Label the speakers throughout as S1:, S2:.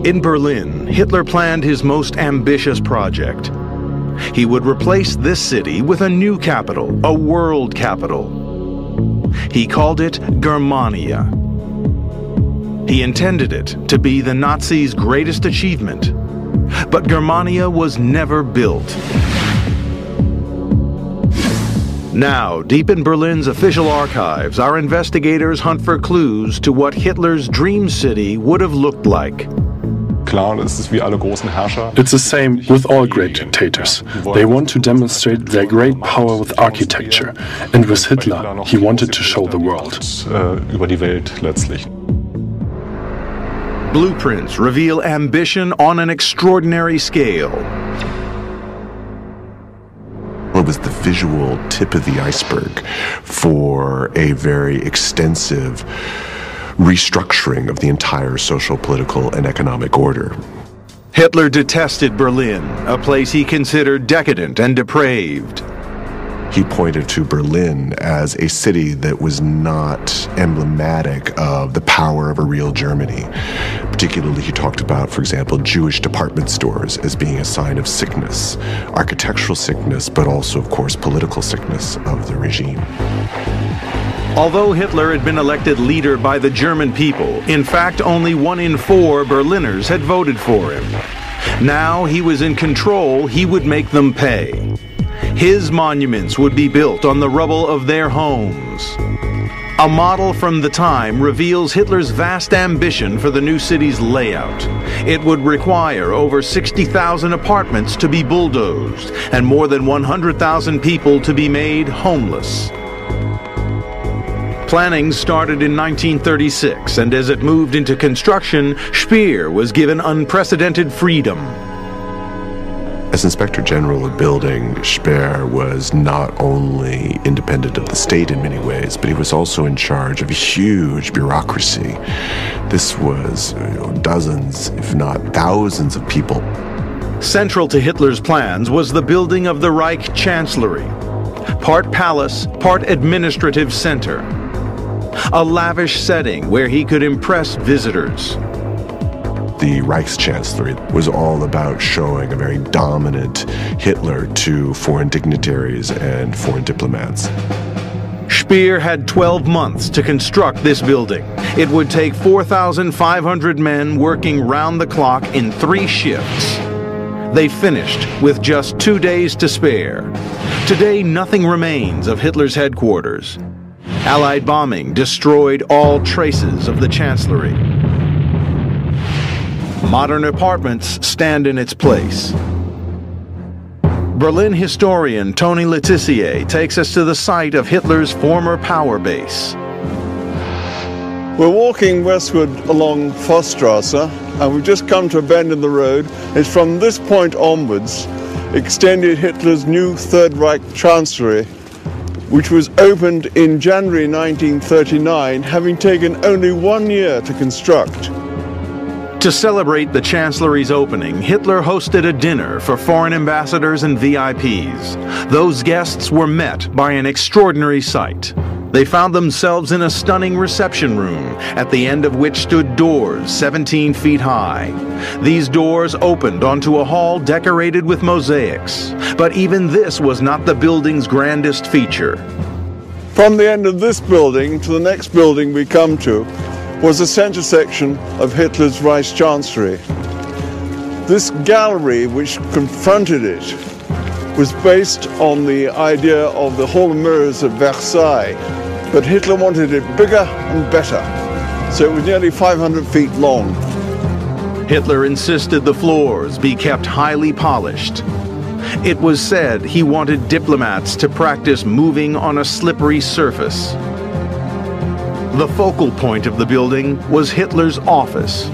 S1: In Berlin, Hitler planned his most ambitious project. He would replace this city with a new capital, a world capital. He called it Germania. He intended it to be the Nazis' greatest achievement. But Germania was never built. Now, deep in Berlin's official archives, our investigators hunt for clues to what Hitler's dream city would have looked like.
S2: It's the same with all great dictators. They want to demonstrate their great power with architecture. And with Hitler, he wanted to show the world.
S1: Blueprints reveal ambition on an extraordinary scale.
S3: It was the visual tip of the iceberg for a very extensive restructuring of the entire social, political, and economic order.
S1: Hitler detested Berlin, a place he considered decadent and depraved.
S3: He pointed to Berlin as a city that was not emblematic of the power of a real Germany. Particularly, he talked about, for example, Jewish department stores as being a sign of sickness, architectural sickness, but also, of course, political sickness of the regime.
S1: Although Hitler had been elected leader by the German people, in fact, only 1 in 4 Berliners had voted for him. Now he was in control, he would make them pay. His monuments would be built on the rubble of their homes. A model from the time reveals Hitler's vast ambition for the new city's layout. It would require over 60,000 apartments to be bulldozed and more than 100,000 people to be made homeless. Planning started in 1936, and as it moved into construction, Speer was given unprecedented freedom.
S3: As Inspector General of Building, Speer was not only independent of the state in many ways, but he was also in charge of a huge bureaucracy. This was dozens, if not thousands of people.
S1: Central to Hitler's plans was the building of the Reich Chancellery, part palace, part administrative center. A lavish setting where he could impress visitors.
S3: The Reichschancellery was all about showing a very dominant Hitler to foreign dignitaries and foreign diplomats.
S1: Speer had 12 months to construct this building. It would take 4,500 men working round the clock in 3 shifts. They finished with just 2 days to spare. Today, nothing remains of Hitler's headquarters. Allied bombing destroyed all traces of the Chancellery. Modern apartments stand in its place. Berlin historian Tony Letizier takes us to the site of Hitler's former power base.
S4: We're walking westward along Forststrasse, and we've just come to a bend in the road. It's from this point onwards extended Hitler's new Third Reich Chancellery, which was opened in January 1939, having taken only 1 year to construct.
S1: To celebrate the Chancellery's opening, Hitler hosted a dinner for foreign ambassadors and VIPs. Those guests were met by an extraordinary sight. They found themselves in a stunning reception room, at the end of which stood doors 17 feet high. These doors opened onto a hall decorated with mosaics. But even this was not the building's grandest feature.
S4: From the end of this building to the next building we come to was the center section of Hitler's Reichschancellery. This gallery which confronted it was based on the idea of the Hall of Mirrors at Versailles, but Hitler wanted it bigger and better, so it was nearly 500 feet long.
S1: Hitler insisted the floors be kept highly polished. It was said he wanted diplomats to practice moving on a slippery surface. The focal point of the building was Hitler's office,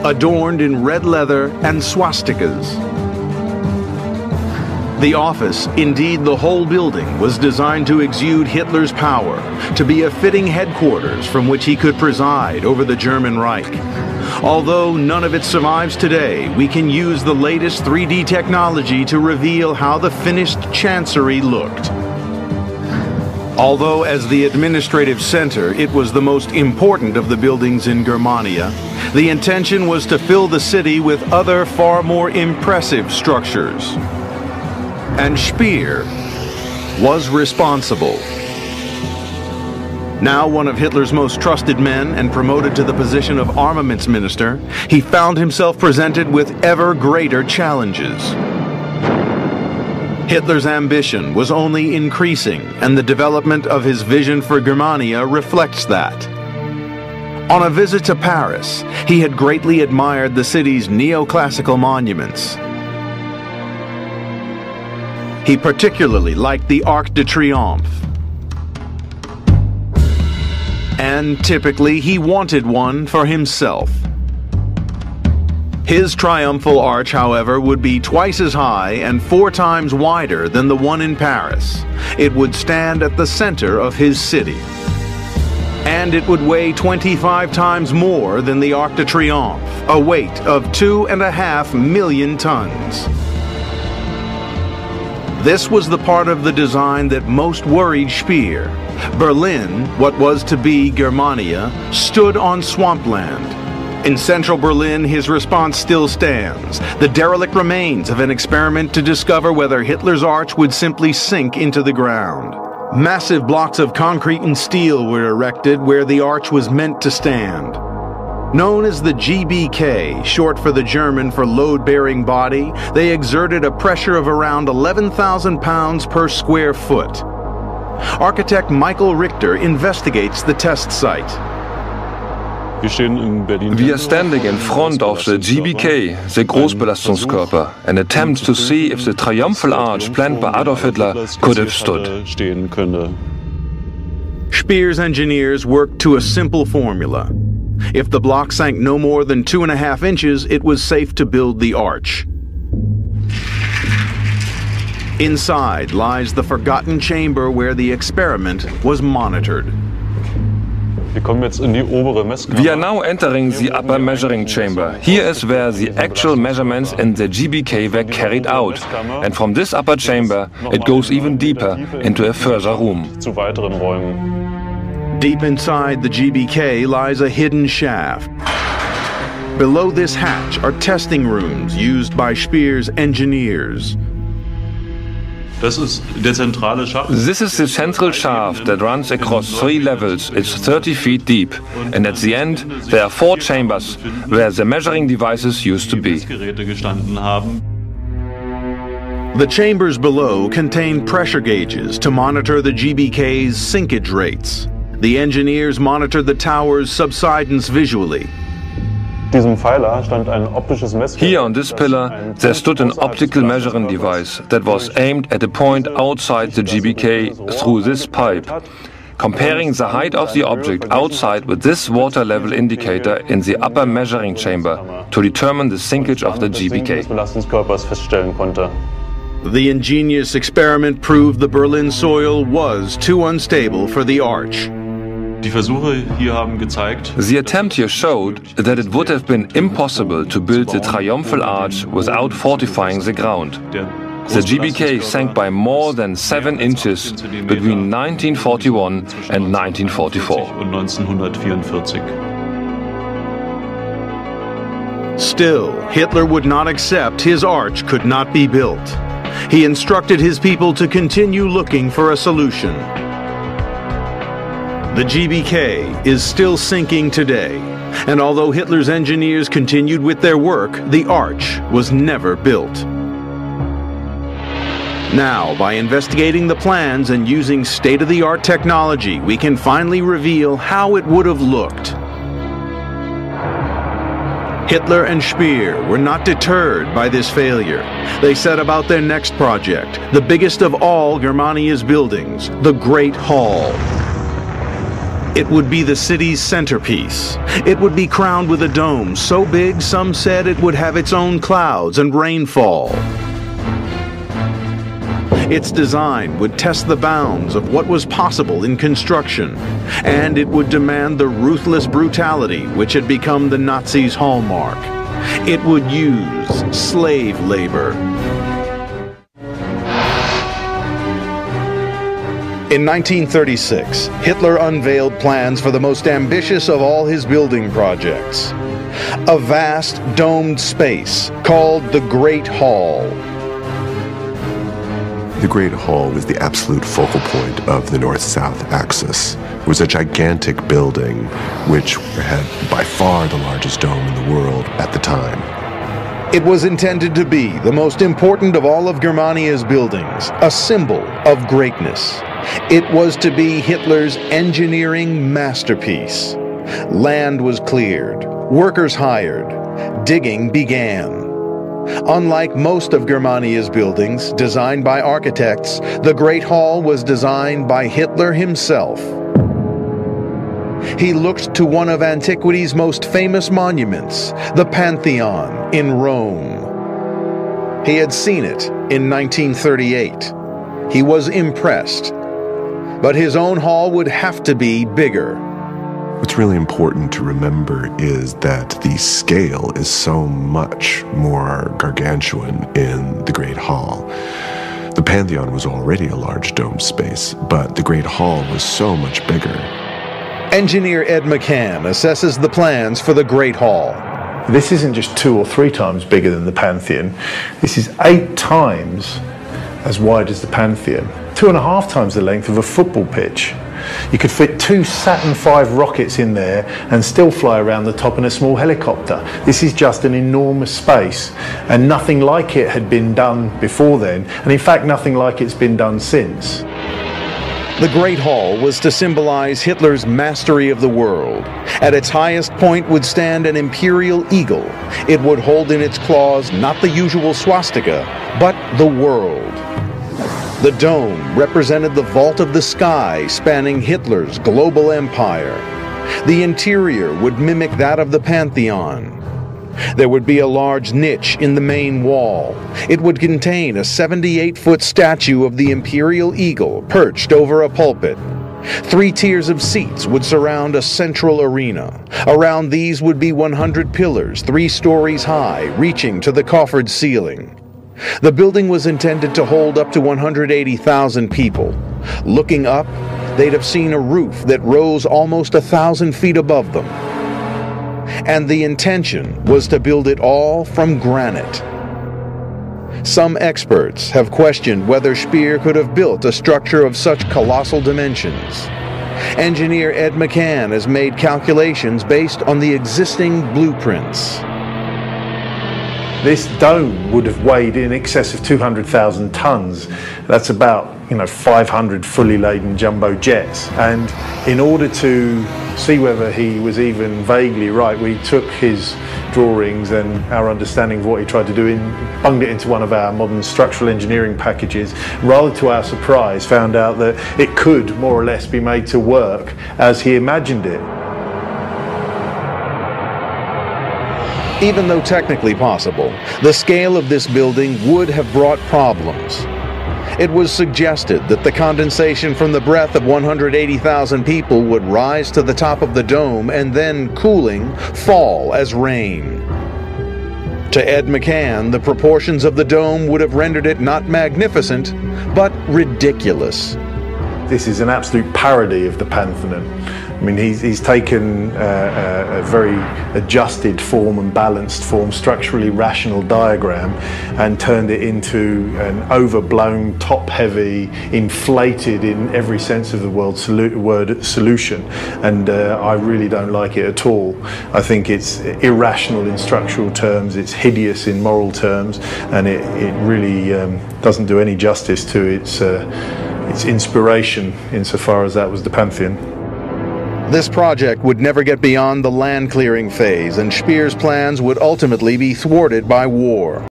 S1: adorned in red leather and swastikas. The office, indeed the whole building, was designed to exude Hitler's power, to be a fitting headquarters from which he could preside over the German Reich. Although none of it survives today, we can use the latest 3D technology to reveal how the finished chancery looked. Although as the administrative center it was the most important of the buildings in Germania, The intention was to fill the city with other far more impressive structures. And Speer was responsible. Now one of Hitler's most trusted men and promoted to the position of armaments minister, he found himself presented with ever greater challenges. Hitler's ambition was only increasing, and the development of his vision for Germania reflects that. On a visit to Paris, he had greatly admired the city's neoclassical monuments. He particularly liked the Arc de Triomphe. And typically, he wanted one for himself. His triumphal arch, however, would be twice as high and 4 times wider than the one in Paris. It would stand at the center of his city. And it would weigh 25 times more than the Arc de Triomphe, a weight of 2.5 million tons. This was the part of the design that most worried Speer. Berlin, what was to be Germania, stood on swampland. In central Berlin, his response still stands. The derelict remains of an experiment to discover whether Hitler's arch would simply sink into the ground. Massive blocks of concrete and steel were erected where the arch was meant to stand. Known as the GBK, short for the German for load-bearing body, they exerted a pressure of around 11,000 pounds per square foot. Architect Michael Richter investigates the test site.
S5: We are standing in front of the GBK, the Großbelastungskörper, and attempt to see if the triumphal arch planned by Adolf Hitler could have stood.
S1: Speer's engineers worked to a simple formula. If the block sank no more than 2.5 inches, it was safe to build the arch. Inside lies the forgotten chamber where the experiment was monitored.
S5: We are now entering the upper measuring chamber. Here is where the actual measurements in the GBK were carried out. And from this upper chamber, it goes even deeper into a further room.
S1: Deep inside the GBK lies a hidden shaft. Below this hatch are testing rooms used by Speer's engineers.
S5: This is the central shaft that runs across 3 levels. It's 30 feet deep. And at the end, there are 4 chambers where the measuring devices used to be.
S1: The chambers below contain pressure gauges to monitor the GBK's sinkage rates. The engineers monitored the tower's subsidence visually.
S5: Here on this pillar, there stood an optical measuring device that was aimed at a point outside the GBK through this pipe, comparing the height of the object outside with this water level indicator in the upper measuring chamber to determine the sinkage of the GBK.
S1: The ingenious experiment proved the Berlin soil was too unstable for the arch.
S5: The attempt here showed that it would have been impossible to build the triumphal arch without fortifying the ground. The GBK sank by more than 7 inches between 1941 and 1944.
S1: Still, Hitler would not accept his arch could not be built. He instructed his people to continue looking for a solution. The GBK is still sinking today, and although Hitler's engineers continued with their work, the arch was never built. Now, by investigating the plans and using state-of-the-art technology, we can finally reveal how it would have looked. Hitler and Speer were not deterred by this failure. They set about their next project, the biggest of all Germania's buildings, the Great Hall. It would be the city's centerpiece. It would be crowned with a dome so big some said it would have its own clouds and rainfall. Its design would test the bounds of what was possible in construction, and it would demand the ruthless brutality which had become the Nazis' hallmark. It would use slave labor. In 1936, Hitler unveiled plans for the most ambitious of all his building projects. A vast domed space called the Great Hall.
S3: The Great Hall was the absolute focal point of the north-south axis. It was a gigantic building which had by far the largest dome in the world at the time.
S1: It was intended to be the most important of all of Germania's buildings, a symbol of greatness. It was to be Hitler's engineering masterpiece. Land was cleared, workers hired, digging began. Unlike most of Germania's buildings designed by architects, the Great Hall was designed by Hitler himself. He looked to one of antiquity's most famous monuments, the Pantheon in Rome. He had seen it in 1938. He was impressed. But his own hall would have to be bigger.
S3: What's really important to remember is that the scale is so much more gargantuan in the Great Hall. The Pantheon was already a large domed space, but the Great Hall was so much bigger.
S1: Engineer Ed McCann assesses the plans for the Great Hall.
S6: This isn't just 2 or 3 times bigger than the Pantheon. This is 8 times as wide as the Pantheon. 2.5 times the length of a football pitch. You could fit 2 Saturn V rockets in there and still fly around the top in a small helicopter. This is just an enormous space, and nothing like it had been done before then, and in fact nothing like it's been done since.
S1: The Great Hall was to symbolize Hitler's mastery of the world. At its highest point would stand an imperial eagle. It would hold in its claws not the usual swastika, but the world. The dome represented the vault of the sky spanning Hitler's global empire. The interior would mimic that of the Pantheon. There would be a large niche in the main wall. It would contain a 78-foot statue of the imperial eagle perched over a pulpit. 3 tiers of seats would surround a central arena. Around these would be 100 pillars, 3 stories high, reaching to the coffered ceiling. The building was intended to hold up to 180,000 people. Looking up, they'd have seen a roof that rose almost 1,000 feet above them. And the intention was to build it all from granite. Some experts have questioned whether Speer could have built a structure of such colossal dimensions. Engineer Ed McCann has made calculations based on the existing blueprints.
S6: This dome would have weighed in excess of 200,000 tons. That's about 500 fully laden jumbo jets. And in order to see whether he was even vaguely right, we took his drawings and our understanding of what he tried to do, bunged it into one of our modern structural engineering packages. Rather to our surprise, found out that it could more or less be made to work as he imagined it.
S1: Even though technically possible, the scale of this building would have brought problems. It was suggested that the condensation from the breath of 180,000 people would rise to the top of the dome and then, cooling, fall as rain. To Ed McCann, the proportions of the dome would have rendered it not magnificent, but ridiculous.
S6: This is an absolute parody of the Pantheon. I mean, he's taken a very adjusted form and balanced form, structurally rational diagram, and turned it into an overblown, top-heavy, inflated in every sense of the word solution. And I really don't like it at all. I think it's irrational in structural terms, it's hideous in moral terms, and it really doesn't do any justice to its inspiration insofar as that was the Pantheon.
S1: This project would never get beyond the land clearing phase, and Speer's plans would ultimately be thwarted by war.